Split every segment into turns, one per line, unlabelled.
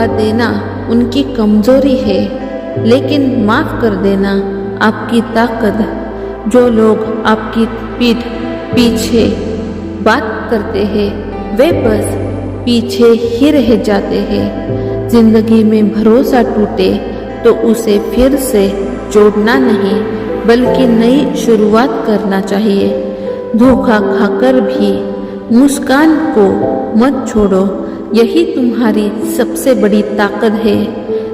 धोखा देना उनकी कमजोरी है, लेकिन माफ कर देना आपकी ताकत। जो लोग आपकी पीठ पीछे बात करते हैं वे बस पीछे ही रह जाते हैं। जिंदगी में भरोसा टूटे तो उसे फिर से जोड़ना नहीं बल्कि नई शुरुआत करना चाहिए। धोखा खाकर भी मुस्कान को मत छोड़ो, यही तुम्हारी सबसे बड़ी ताकत है।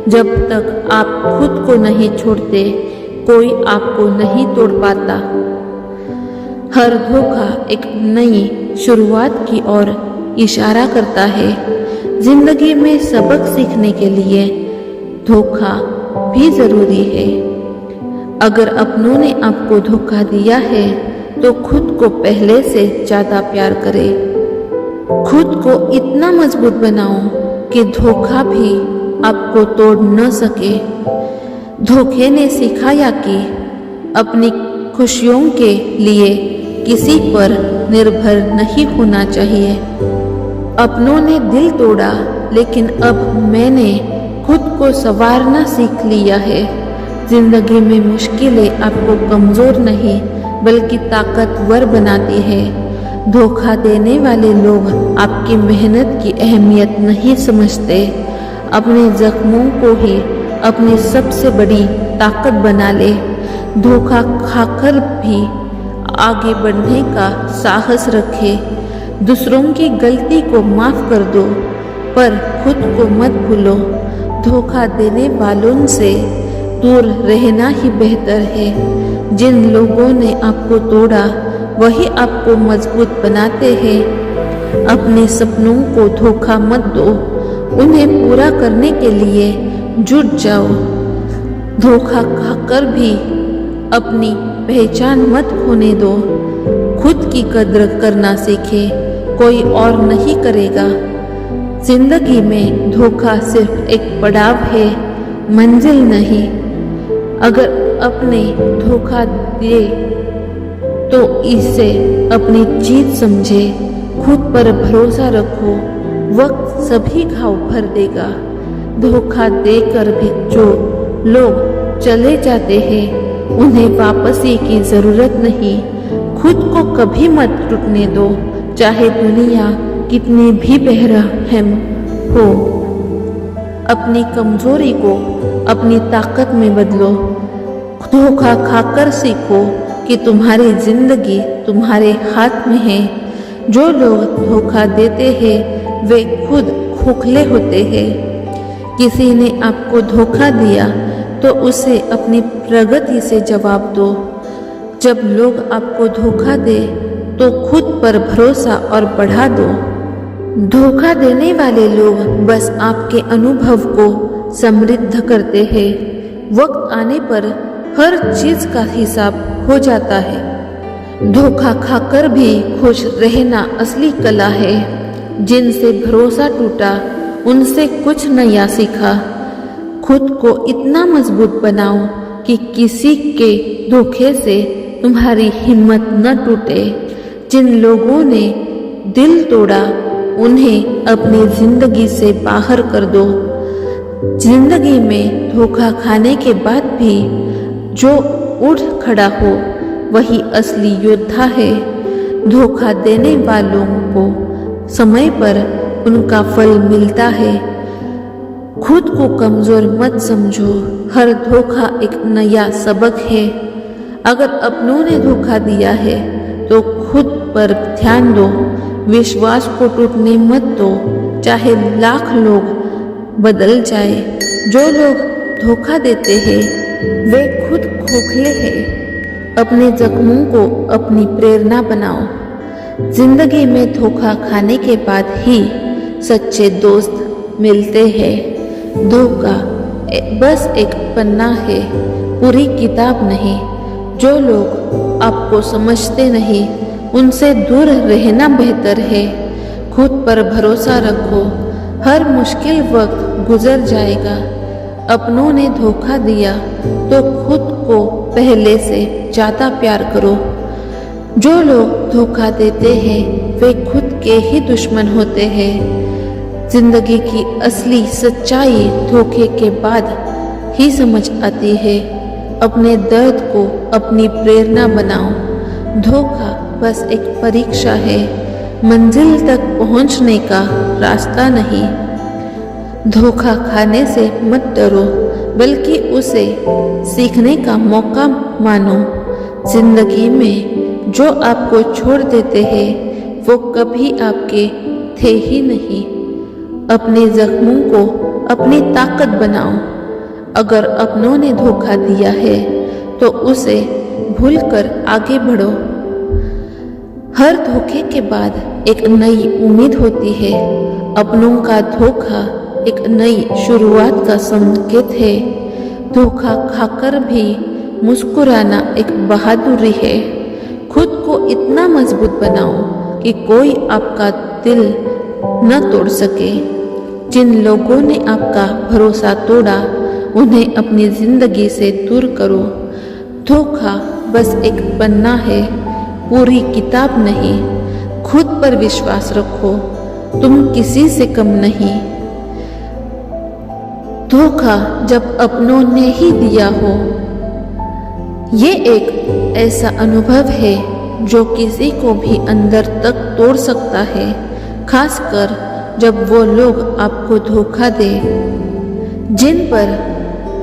जब तक आप खुद को नहीं छोड़ते कोई आपको नहीं तोड़ पाता। हर धोखा एक नई शुरुआत की ओर इशारा करता है। जिंदगी में सबक सीखने के लिए धोखा भी जरूरी है। अगर अपनों ने आपको धोखा दिया है तो खुद को पहले से ज्यादा प्यार करें। खुद को इतना मजबूत बनाओ कि धोखा भी आपको तोड़ न सके। धोखे ने सिखाया कि अपनी खुशियों के लिए किसी पर निर्भर नहीं होना चाहिए। अपनों ने दिल तोड़ा, लेकिन अब मैंने खुद को संवारना सीख लिया है। जिंदगी में मुश्किलें आपको कमजोर नहीं बल्कि ताकतवर बनाती है। धोखा देने वाले लोग आपकी मेहनत की अहमियत नहीं समझते। अपने जख्मों को ही अपनी सबसे बड़ी ताकत बना ले। धोखा खाकर भी आगे बढ़ने का साहस रखे। दूसरों की गलती को माफ कर दो, पर खुद को मत भूलो। धोखा देने वालों से दूर रहना ही बेहतर है। जिन लोगों ने आपको तोड़ा वही आपको मजबूत बनाते हैं। अपने सपनों को धोखा मत दो, उन्हें पूरा करने के लिए जुट जाओ। धोखा खाकर भी अपनी पहचान मत खोने दो। खुद की कद्र करना सीखे, कोई और नहीं करेगा। जिंदगी में धोखा सिर्फ एक पड़ाव है, मंजिल नहीं। अगर अपने धोखा दे तो इसे अपनी जीत समझे। खुद पर भरोसा रखो, वक्त सभी घाव भर देगा। धोखा देकर भी जो लोग चले जाते हैं उन्हें वापसी की जरूरत नहीं। खुद को कभी मत टूटने दो, चाहे दुनिया कितनी भी बेरहम हो। अपनी कमजोरी को अपनी ताकत में बदलो। धोखा खाकर सीखो कि तुम्हारी जिंदगी तुम्हारे हाथ में है। जो लोग धोखा देते हैं वे खुद खोखले होते हैं। किसी ने आपको धोखा दिया तो उसे अपनी प्रगति से जवाब दो। जब लोग आपको धोखा दे तो खुद पर भरोसा और बढ़ा दो। धोखा देने वाले लोग बस आपके अनुभव को समृद्ध करते हैं। वक्त आने पर हर चीज का हिसाब हो जाता है। धोखा खाकर भी खुश रहना असली कला है। जिनसे भरोसा टूटा उनसे कुछ नया सीखा। खुद को इतना मजबूत बनाओ कि किसी के धोखे से तुम्हारी हिम्मत न टूटे। जिन लोगों ने दिल तोड़ा उन्हें अपनी जिंदगी से बाहर कर दो। जिंदगी में धोखा खाने के बाद भी जो उठ खड़ा हो वही असली योद्धा है। धोखा देने वालों को समय पर उनका फल मिलता है। खुद को कमजोर मत समझो, हर धोखा एक नया सबक है। अगर अपनों ने धोखा दिया है तो खुद पर ध्यान दो। विश्वास को टूटने मत दो, चाहे लाख लोग बदल जाए। जो लोग धोखा देते हैं वे खुद खोखले हैं। अपने जख्मों को अपनी प्रेरणा बनाओ। जिंदगी में धोखा खाने के बाद ही सच्चे दोस्त मिलते हैं। धोखा बस एक पन्ना है, पूरी किताब नहीं। जो लोग आपको समझते नहीं उनसे दूर रहना बेहतर है। खुद पर भरोसा रखो, हर मुश्किल वक्त गुजर जाएगा। अपनों ने धोखा दिया तो खुद को पहले से ज्यादा प्यार करो। जो लोग धोखा देते हैं वे खुद के ही दुश्मन होते हैं। जिंदगी की असली सच्चाई धोखे के बाद ही समझ आती है। अपने दर्द को अपनी प्रेरणा बनाओ। धोखा बस एक परीक्षा है, मंजिल तक पहुंचने का रास्ता नहीं। धोखा खाने से मत डरो, बल्कि उसे सीखने का मौका मानो। जिंदगी में जो आपको छोड़ देते हैं वो कभी आपके थे ही नहीं। अपने जख्मों को अपनी ताकत बनाओ। अगर अपनों ने धोखा दिया है तो उसे भूलकर आगे बढ़ो। हर धोखे के बाद एक नई उम्मीद होती है। अपनों का धोखा एक नई शुरुआत का संकेत है। धोखा खाकर भी मुस्कुराना एक बहादुरी है। खुद को इतना मजबूत बनाओ कि कोई आपका दिल न तोड़ सके। जिन लोगों ने आपका भरोसा तोड़ा उन्हें अपनी जिंदगी से दूर करो। धोखा बस एक पन्ना है, पूरी किताब नहीं। खुद पर विश्वास रखो, तुम किसी से कम नहीं। धोखा जब अपनों ने ही दिया हो, ये एक ऐसा अनुभव है जो किसी को भी अंदर तक तोड़ सकता है, खासकर जब वो लोग आपको धोखा दे जिन पर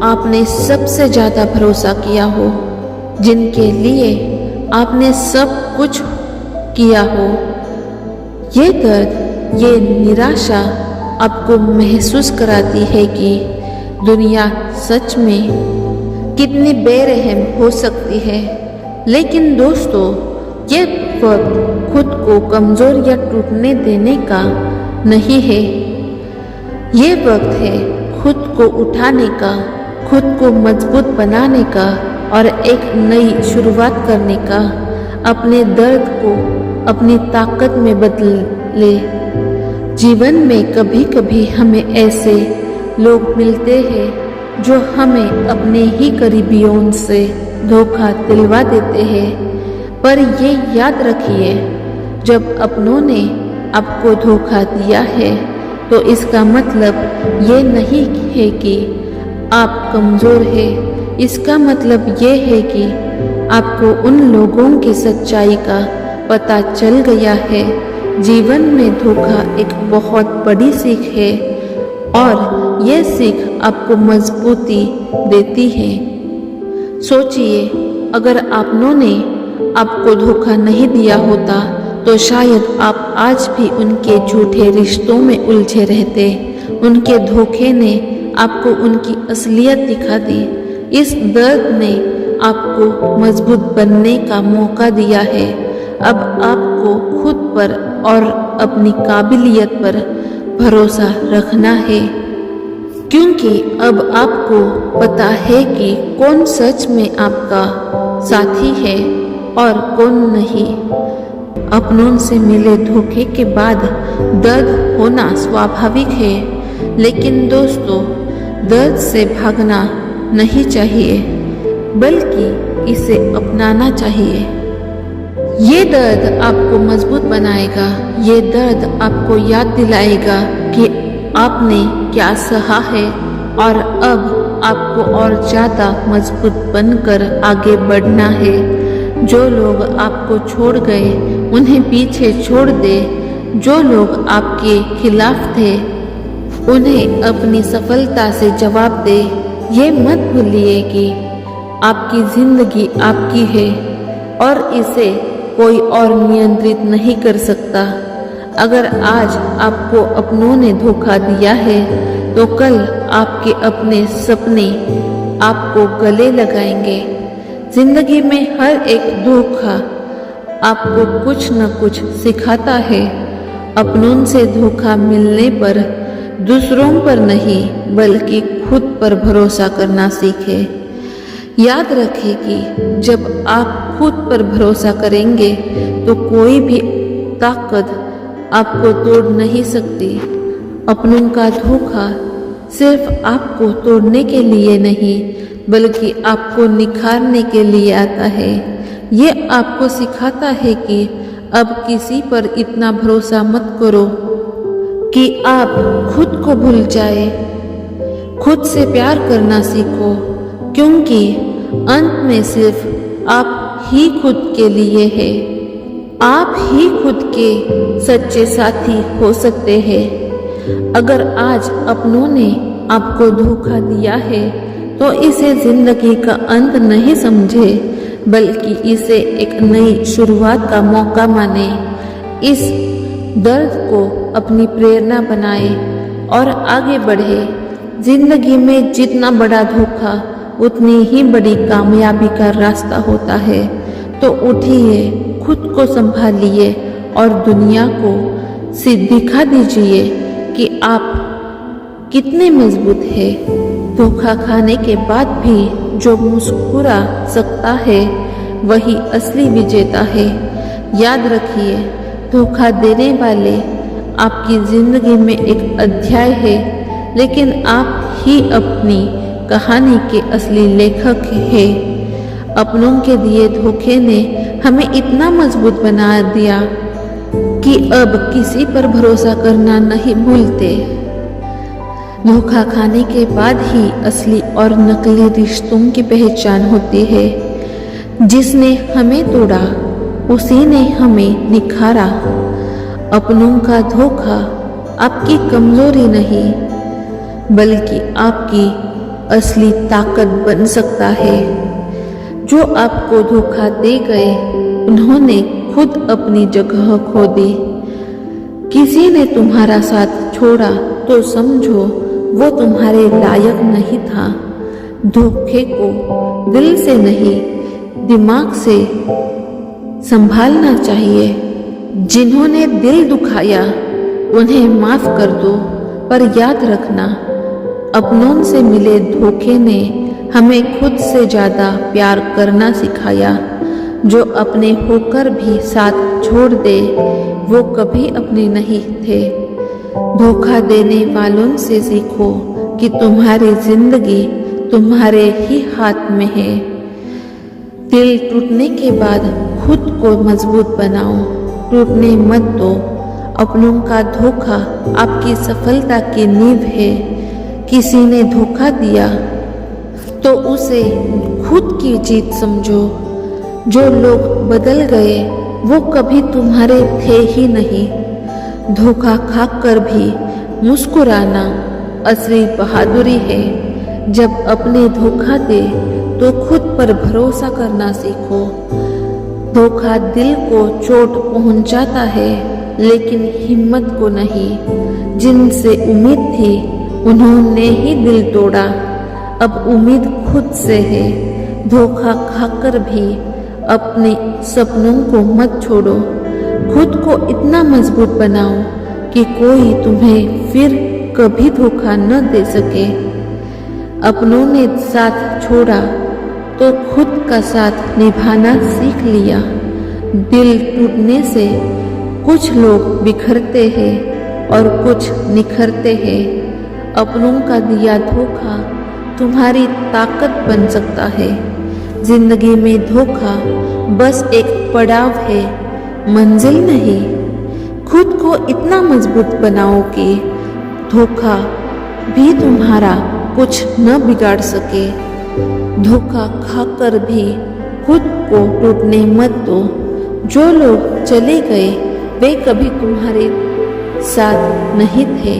आपने सबसे ज्यादा भरोसा किया हो, जिनके लिए आपने सब कुछ किया हो। ये दर्द, ये निराशा आपको महसूस कराती है कि दुनिया सच में कितनी बेरहम हो सकती है। लेकिन दोस्तों, ये वक्त खुद को कमजोर या टूटने देने का नहीं है। ये वक्त है खुद को उठाने का, खुद को मजबूत बनाने का और एक नई शुरुआत करने का। अपने दर्द को अपनी ताकत में बदले। जीवन में कभी कभी हमें ऐसे लोग मिलते हैं जो हमें अपने ही करीबियों से धोखा दिलवा देते हैं। पर ये याद रखिए, जब अपनों ने आपको धोखा दिया है तो इसका मतलब ये नहीं है कि आप कमज़ोर हैं। इसका मतलब ये है कि आपको उन लोगों की सच्चाई का पता चल गया है। जीवन में धोखा एक बहुत बड़ी सीख है और ये सीख आपको मजबूती देती है। सोचिए, अगर आपनों ने आपको धोखा नहीं दिया होता तो शायद आप आज भी उनके झूठे रिश्तों में उलझे रहते। उनके धोखे ने आपको उनकी असलियत दिखा दी। इस दर्द ने आपको मजबूत बनने का मौका दिया है। अब आपको खुद पर और अपनी काबिलियत पर भरोसा रखना है, क्योंकि अब आपको पता है कि कौन सच में आपका साथी है और कौन नहीं। अपनों से मिले धोखे के बाद दर्द होना स्वाभाविक है, लेकिन दोस्तों, दर्द से भागना नहीं चाहिए, बल्कि इसे अपनाना चाहिए। ये दर्द आपको मजबूत बनाएगा। ये दर्द आपको याद दिलाएगा कि आपने क्या सहा है और अब आपको और ज़्यादा मजबूत बनकर आगे बढ़ना है। जो लोग आपको छोड़ गए उन्हें पीछे छोड़ दे। जो लोग आपके खिलाफ थे उन्हें अपनी सफलता से जवाब दे। ये मत भूलिए कि आपकी जिंदगी आपकी है और इसे कोई और नियंत्रित नहीं कर सकता। अगर आज आपको अपनों ने धोखा दिया है तो कल आपके अपने सपने आपको गले लगाएंगे। जिंदगी में हर एक धोखा आपको कुछ न कुछ सिखाता है। अपनों से धोखा मिलने पर दूसरों पर नहीं बल्कि खुद पर भरोसा करना सीखे। याद रखें कि जब आप खुद पर भरोसा करेंगे तो कोई भी ताकत आपको तोड़ नहीं सकती। अपनों का धोखा सिर्फ आपको तोड़ने के लिए नहीं बल्कि आपको निखारने के लिए आता है। ये आपको सिखाता है कि अब किसी पर इतना भरोसा मत करो, कि आप खुद को भूल जाए, खुद से प्यार करना सीखो, क्योंकि अंत में सिर्फ आप ही खुद के लिए है। आप ही खुद के सच्चे साथी हो सकते हैं। अगर आज अपनों ने आपको धोखा दिया है तो इसे जिंदगी का अंत नहीं समझे, बल्कि इसे एक नई शुरुआत का मौका माने। इस दर्द को अपनी प्रेरणा बनाए और आगे बढ़े। जिंदगी में जितना बड़ा धोखा उतनी ही बड़ी कामयाबी का रास्ता होता है। तो उठिए, खुद को संभालिए और दुनिया को दिखा दीजिए कि आप कितने मजबूत हैं। धोखा खाने के बाद भी जो मुस्कुरा सकता है वही असली विजेता है। याद रखिए, धोखा देने वाले आपकी जिंदगी में एक अध्याय है, लेकिन आप ही अपनी कहानी के असली लेखक हैं। अपनों के दिए धोखे ने हमें इतना मजबूत बना दिया कि अब किसी पर भरोसा करना नहीं भूलते। धोखा खाने के बाद ही असली और नकली रिश्तों की पहचान होती है। जिसने हमें तोड़ा उसी ने हमें निखारा। अपनों का धोखा आपकी कमजोरी नहीं, बल्कि आपकी असली ताकत बन सकता है। जो आपको धोखा दे गए उन्होंने खुद अपनी जगह खो दी। किसी ने तुम्हारा साथ छोड़ा तो समझो वो तुम्हारे लायक नहीं था। धोखे को दिल से नहीं, दिमाग से संभालना चाहिए। जिन्होंने दिल दुखाया उन्हें माफ कर दो, पर याद रखना, अपनों से मिले धोखे ने हमें खुद से ज्यादा प्यार करना सिखाया। जो अपने होकर भी साथ छोड़ दे वो कभी अपने नहीं थे। धोखा देने वालों से सीखो कि तुम्हारी जिंदगी तुम्हारे ही हाथ में है। दिल टूटने के बाद खुद को मजबूत बनाओ, टूटने मत दो। अपनों का धोखा आपकी सफलता की नींव है। किसी ने धोखा दिया तो उसे खुद की जीत समझो। जो लोग बदल गए वो कभी तुम्हारे थे ही नहीं। धोखा खाकर भी मुस्कुराना असली बहादुरी है। जब अपने धोखा दे तो खुद पर भरोसा करना सीखो। धोखा दिल को चोट पहुंचाता है, लेकिन हिम्मत को नहीं। जिनसे उम्मीद थी उन्होंने ही दिल तोड़ा। अब उम्मीद खुद से है। धोखा खाकर भी अपने सपनों को मत छोड़ो। खुद को इतना मजबूत बनाओ कि कोई तुम्हें फिर कभी धोखा न दे सके। अपनों ने साथ छोड़ा तो खुद का साथ निभाना सीख लिया। दिल टूटने से कुछ लोग बिखरते हैं और कुछ निखरते हैं। अपनों का दिया धोखा तुम्हारी ताकत बन सकता है। जिंदगी में धोखा बस एक पड़ाव है, मंजिल नहीं। खुद को इतना मजबूत बनाओ कि धोखा भी तुम्हारा कुछ न बिगाड़ सके। धोखा खाकर भी खुद को टूटने मत दो। जो लोग चले गए वे कभी तुम्हारे साथ नहीं थे।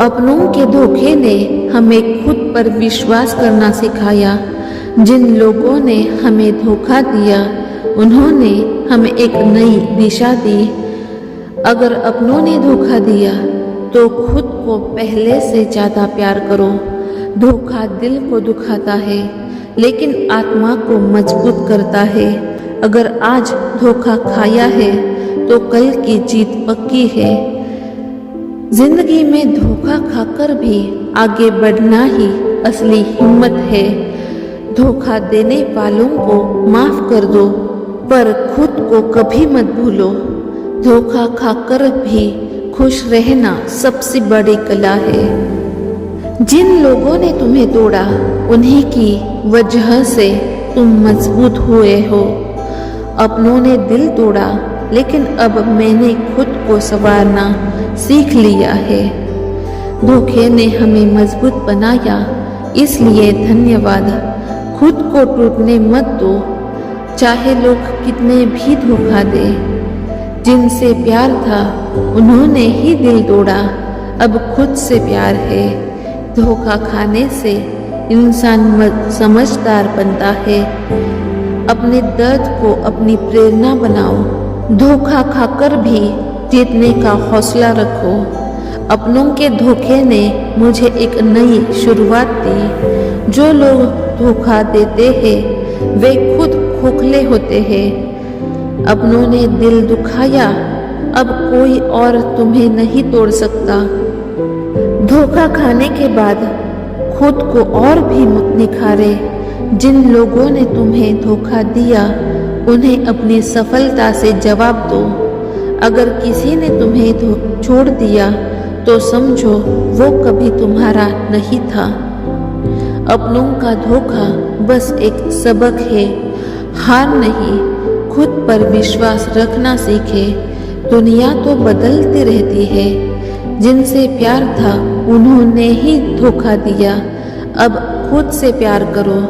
अपनों के धोखे ने हमें खुद पर विश्वास करना सिखाया। जिन लोगों ने हमें धोखा दिया उन्होंने हमें एक नई दिशा दी। अगर अपनों ने धोखा दिया तो खुद को पहले से ज्यादा प्यार करो। धोखा दिल को दुखाता है, लेकिन आत्मा को मजबूत करता है। अगर आज धोखा खाया है तो कल की जीत पक्की है। जिंदगी में धोखा खाकर भी आगे बढ़ना ही असली हिम्मत है। धोखा देने वालों को माफ कर दो, पर खुद को कभी मत भूलो। धोखा खाकर भी खुश रहना सबसे बड़ी कला है। जिन लोगों ने तुम्हें तोड़ा उन्हीं की वजह से तुम मजबूत हुए हो। अपनों ने दिल तोड़ा, लेकिन अब मैंने खुद को संवारना सीख लिया है। धोखे ने हमें मजबूत बनाया, इसलिए धन्यवाद। खुद को टूटने मत दो, चाहे लोग कितने भी धोखा दे। जिनसे प्यार था उन्होंने ही दिल तोड़ा, अब खुद से प्यार है। धोखा खाने से इंसान समझदार बनता है। अपने दर्द को अपनी प्रेरणा बनाओ। धोखा खाकर भी जीतने का हौसला रखो। अपनों के धोखे ने मुझे एक नई शुरुआत दी। जो लोग धोखा देते हैं वे खुद खोखले होते हैं। अपनों ने दिल दुखाया, अब कोई और तुम्हें नहीं तोड़ सकता। धोखा खाने के बाद खुद को और भी निखारे। जिन लोगों ने तुम्हें धोखा दिया उन्हें अपनी सफलता से जवाब दो। अगर किसी ने तुम्हें छोड़ दिया तो समझो वो कभी तुम्हारा नहीं था। अपनों का धोखा बस एक सबक है, हार नहीं। खुद पर विश्वास रखना सीखे। दुनिया तो बदलती रहती है। जिनसे प्यार था उन्होंने ही धोखा दिया, अब खुद से प्यार करो।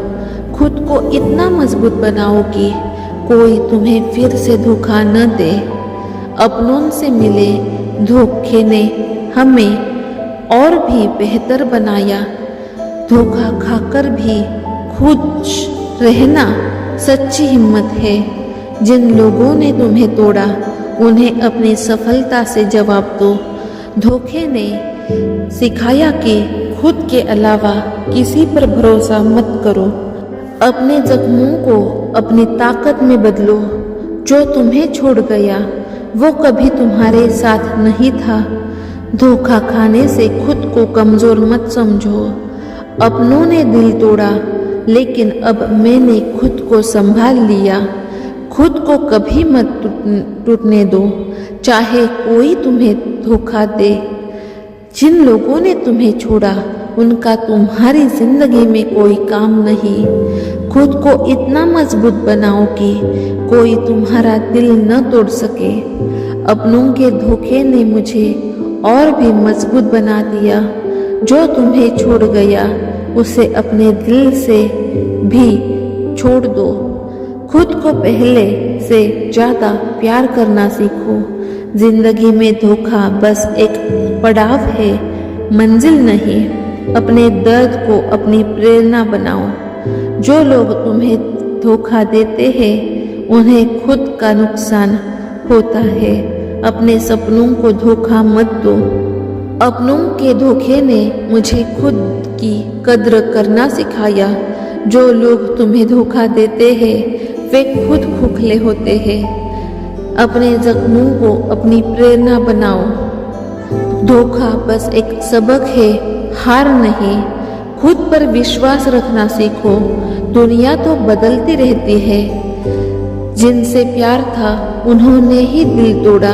खुद को इतना मजबूत बनाओ कि कोई तुम्हें फिर से धोखा न दे। अपनों से मिले धोखे ने हमें और भी बेहतर बनाया। धोखा खाकर भी खुश रहना सच्ची हिम्मत है। जिन लोगों ने तुम्हें तोड़ा उन्हें अपनी सफलता से जवाब दो। धोखे ने सिखाया कि खुद के अलावा किसी पर भरोसा मत करो। अपने जख्मों को अपनी ताकत में बदलो। जो तुम्हें छोड़ गया वो कभी तुम्हारे साथ नहीं था। धोखा खाने से खुद को कमजोर मत समझो। अपनों ने दिल तोड़ा, लेकिन अब मैंने खुद को संभाल लिया। खुद को कभी मत टूटने दो, चाहे कोई तुम्हें धोखा दे। जिन लोगों ने तुम्हें छोड़ा उनका तुम्हारी जिंदगी में कोई काम नहीं। खुद को इतना मजबूत बनाओ कि कोई तुम्हारा दिल न तोड़ सके। अपनों के धोखे ने मुझे और भी मजबूत बना दिया। जो तुम्हें छोड़ गया उसे अपने दिल से भी छोड़ दो। खुद को पहले से ज्यादा प्यार करना सीखो। जिंदगी में धोखा बस एक पड़ाव है, मंजिल नहीं। अपने दर्द को अपनी प्रेरणा बनाओ। जो लोग तुम्हें धोखा देते हैं उन्हें खुद का नुकसान होता है। अपने सपनों को धोखा मत दो। अपनों के धोखे ने मुझे खुद की कद्र करना सिखाया। जो लोग तुम्हें धोखा देते हैं वे खुद खोखले होते हैं। अपने जख्मों को अपनी प्रेरणा बनाओ। धोखा बस एक सबक है, हार नहीं। खुद पर विश्वास रखना सीखो। दुनिया तो बदलती रहती है। जिनसे प्यार था उन्होंने ही दिल तोड़ा,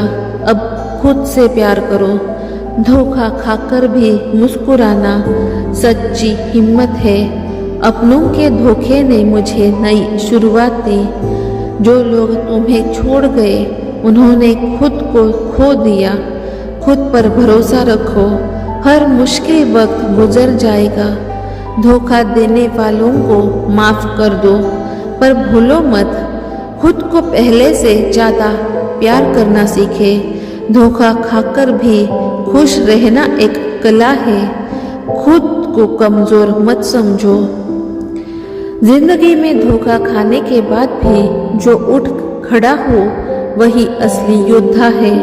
अब खुद से प्यार करो। धोखा खाकर भी मुस्कुराना सच्ची हिम्मत है। अपनों के धोखे ने मुझे नई शुरुआत दी। जो लोग तुम्हें छोड़ गए उन्होंने खुद को खो दिया। खुद पर भरोसा रखो, हर मुश्किल वक्त गुजर जाएगा। धोखा देने वालों को माफ कर दो, पर भूलो मत खुद को पहले से ज्यादा प्यार करना सीखे। धोखा खाकर भी खुश रहना एक कला है। खुद को कमजोर मत समझो। जिंदगी में धोखा खाने के बाद भी जो उठ खड़ा हो वही असली योद्धा है।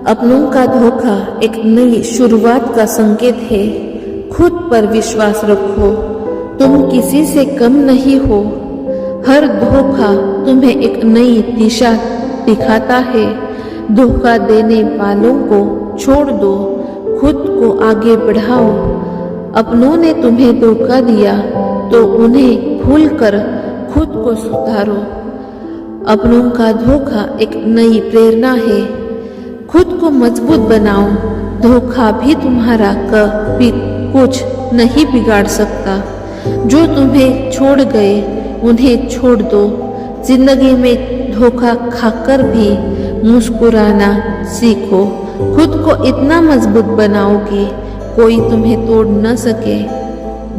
अपनों का धोखा एक नई शुरुआत का संकेत है। खुद पर विश्वास रखो, तुम किसी से कम नहीं हो। हर धोखा तुम्हें एक नई दिशा दिखाता है। धोखा देने वालों को छोड़ दो, खुद को आगे बढ़ाओ। अपनों ने तुम्हें धोखा दिया तो उन्हें भूलकर खुद को सुधारो। अपनों का धोखा एक नई प्रेरणा है। खुद को मजबूत बनाओ। धोखा भी तुम्हारा कभी कुछ नहीं बिगाड़ सकता। जो तुम्हें छोड़ गए उन्हें छोड़ दो। जिंदगी में धोखा खाकर भी मुस्कुराना सीखो। खुद को इतना मजबूत बनाओ कि कोई तुम्हें तोड़ न सके।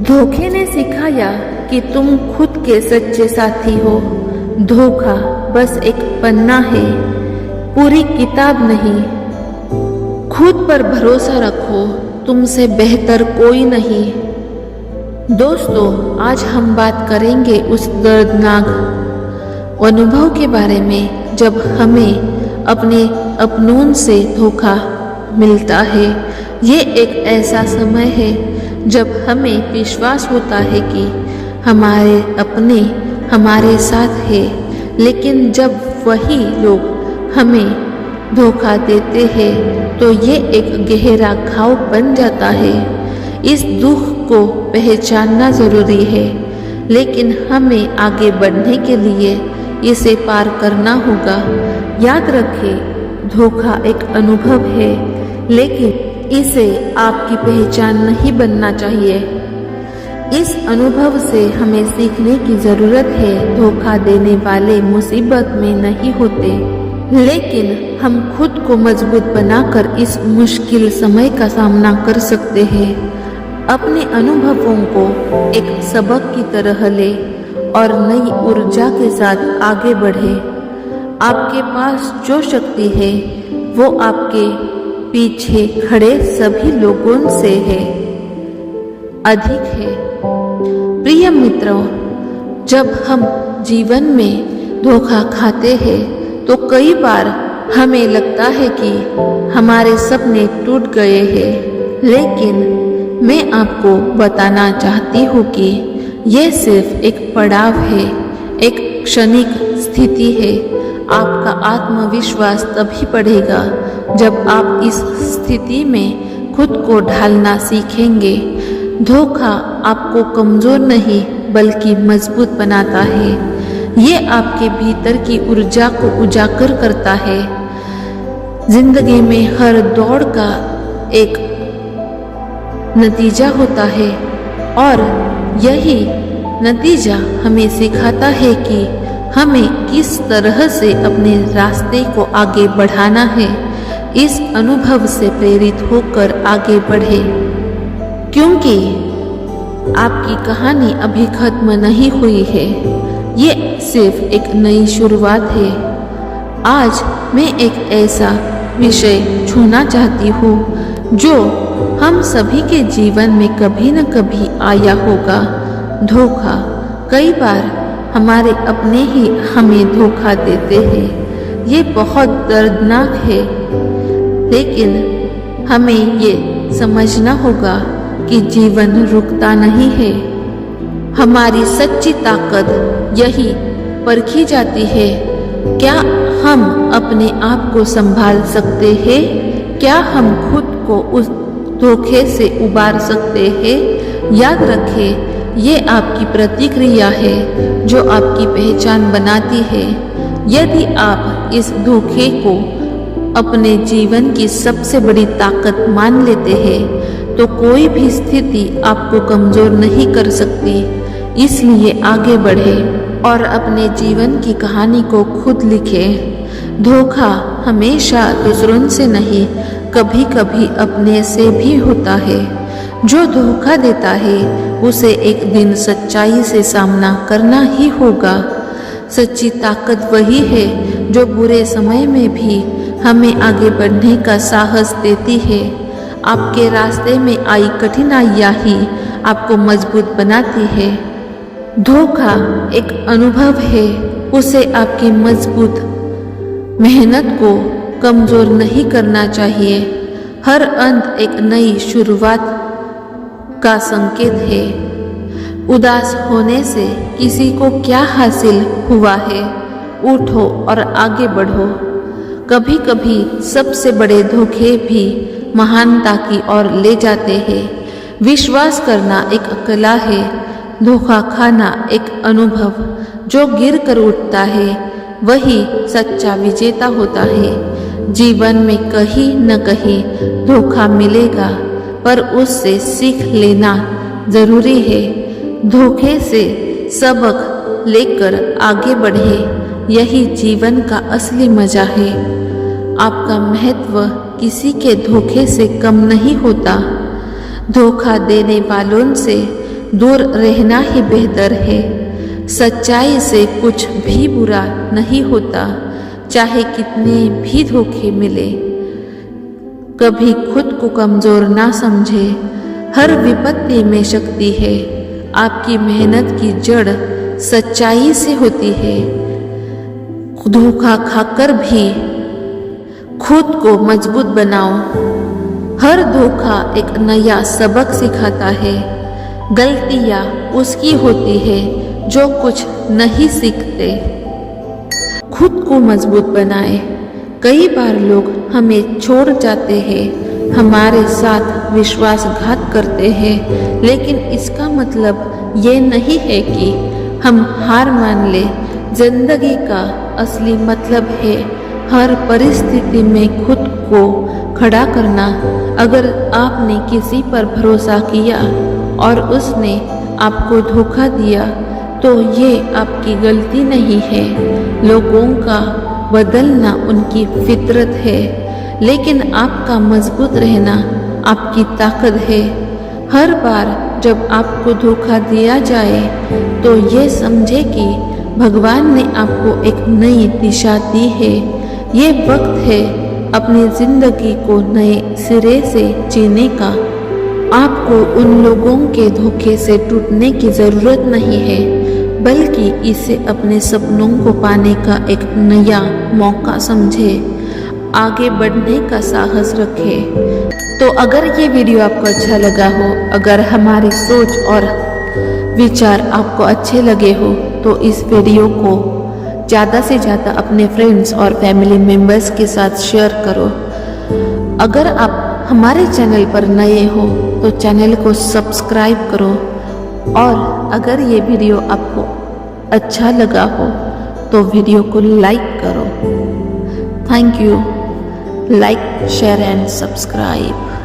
धोखे ने सिखाया कि तुम खुद के सच्चे साथी हो। धोखा बस एक पन्ना है, पूरी किताब नहीं। खुद पर भरोसा रखो, तुमसे बेहतर कोई नहीं। दोस्तों, आज हम बात करेंगे उस दर्दनाक अनुभव के बारे में जब हमें अपने अपनों से धोखा मिलता है। ये एक ऐसा समय है जब हमें विश्वास होता है कि हमारे अपने हमारे साथ है, लेकिन जब वही लोग हमें धोखा देते हैं तो ये एक गहरा घाव बन जाता है। इस दुख को पहचानना जरूरी है, लेकिन हमें आगे बढ़ने के लिए इसे पार करना होगा। याद रखें, धोखा एक अनुभव है, लेकिन इसे आपकी पहचान नहीं बनना चाहिए। इस अनुभव से हमें सीखने की जरूरत है। धोखा देने वाले मुसीबत में नहीं होते, लेकिन हम खुद को मजबूत बनाकर इस मुश्किल समय का सामना कर सकते हैं। अपने अनुभवों को एक सबक की तरह ले और नई ऊर्जा के साथ आगे बढ़े। आपके पास जो शक्ति है वो आपके पीछे खड़े सभी लोगों से है अधिक है। प्रिय मित्रों, जब हम जीवन में धोखा खाते हैं तो कई बार हमें लगता है कि हमारे सपने टूट गए हैं, लेकिन मैं आपको बताना चाहती हूँ कि यह सिर्फ एक पड़ाव है, एक क्षणिक स्थिति है। आपका आत्मविश्वास तभी बढ़ेगा जब आप इस स्थिति में खुद को ढालना सीखेंगे। धोखा आपको कमजोर नहीं बल्कि मजबूत बनाता है। ये आपके भीतर की ऊर्जा को उजागर करता है। जिंदगी में हर दौड़ का एक नतीजा होता है और यही नतीजा हमें सिखाता है कि हमें किस तरह से अपने रास्ते को आगे बढ़ाना है। इस अनुभव से प्रेरित होकर आगे बढ़े, क्योंकि आपकी कहानी अभी खत्म नहीं हुई है। ये सिर्फ एक नई शुरुआत है। आज मैं एक ऐसा विषय छूना चाहती हूँ जो हम सभी के जीवन में कभी न कभी आया होगा, धोखा। कई बार हमारे अपने ही हमें धोखा देते हैं। ये बहुत दर्दनाक है, लेकिन हमें ये समझना होगा कि जीवन रुकता नहीं है। हमारी सच्ची ताकत यही परखी जाती है। क्या हम अपने आप को संभाल सकते हैं? क्या हम खुद को उस धोखे से उबार सकते हैं? याद रखें, ये आपकी प्रतिक्रिया है जो आपकी पहचान बनाती है। यदि आप इस धोखे को अपने जीवन की सबसे बड़ी ताकत मान लेते हैं तो कोई भी स्थिति आपको कमजोर नहीं कर सकती। इसलिए आगे बढ़े और अपने जीवन की कहानी को खुद लिखें। धोखा हमेशा दूसरों से नहीं, कभी कभी अपने से भी होता है। जो धोखा देता है उसे एक दिन सच्चाई से सामना करना ही होगा। सच्ची ताकत वही है जो बुरे समय में भी हमें आगे बढ़ने का साहस देती है। आपके रास्ते में आई कठिनाइयाँ ही आपको मजबूत बनाती है। धोखा एक अनुभव है, उसे आपकी मजबूत मेहनत को कमजोर नहीं करना चाहिए। हर अंत एक नई शुरुआत का संकेत है। उदास होने से किसी को क्या हासिल हुआ है? उठो और आगे बढ़ो। कभी कभी सबसे बड़े धोखे भी महानता की ओर ले जाते हैं। विश्वास करना एक कला है, धोखा खाना एक अनुभव। जो गिर कर उठता है वही सच्चा विजेता होता है। जीवन में कहीं न कहीं धोखा मिलेगा, पर उससे सीख लेना जरूरी है। धोखे से सबक लेकर आगे बढ़े, यही जीवन का असली मजा है। आपका महत्व किसी के धोखे से कम नहीं होता। धोखा देने वालों से दूर रहना ही बेहतर है। सच्चाई से कुछ भी बुरा नहीं होता, चाहे कितने भी धोखे मिले। कभी खुद को कमजोर ना समझे। हर विपत्ति में शक्ति है। आपकी मेहनत की जड़ सच्चाई से होती है। धोखा खाकर भी खुद को मजबूत बनाओ। हर धोखा एक नया सबक सिखाता है। गलतियां उसकी होती है जो कुछ नहीं सीखते। खुद को मजबूत बनाए। कई बार लोग हमें छोड़ जाते हैं, हमारे साथ विश्वासघात करते हैं, लेकिन इसका मतलब ये नहीं है कि हम हार मान ले। जिंदगी का असली मतलब है हर परिस्थिति में खुद को खड़ा करना। अगर आपने किसी पर भरोसा किया और उसने आपको धोखा दिया तो ये आपकी गलती नहीं है। लोगों का बदलना उनकी फितरत है, लेकिन आपका मजबूत रहना आपकी ताकत है। हर बार जब आपको धोखा दिया जाए तो ये समझे कि भगवान ने आपको एक नई दिशा दी है। ये वक्त है अपनी जिंदगी को नए सिरे से जीने का। आपको उन लोगों के धोखे से टूटने की जरूरत नहीं है, बल्कि इसे अपने सपनों को पाने का एक नया मौका समझे। आगे बढ़ने का साहस रखे। तो अगर ये वीडियो आपको अच्छा लगा हो, अगर हमारी सोच और विचार आपको अच्छे लगे हो, तो इस वीडियो को ज़्यादा से ज़्यादा अपने फ्रेंड्स और फैमिली मेम्बर्स के साथ शेयर करो। अगर आप हमारे चैनल पर नए हो तो चैनल को सब्सक्राइब करो, और अगर ये वीडियो आपको अच्छा लगा हो तो वीडियो को लाइक करो। Thank you. Like, share and subscribe.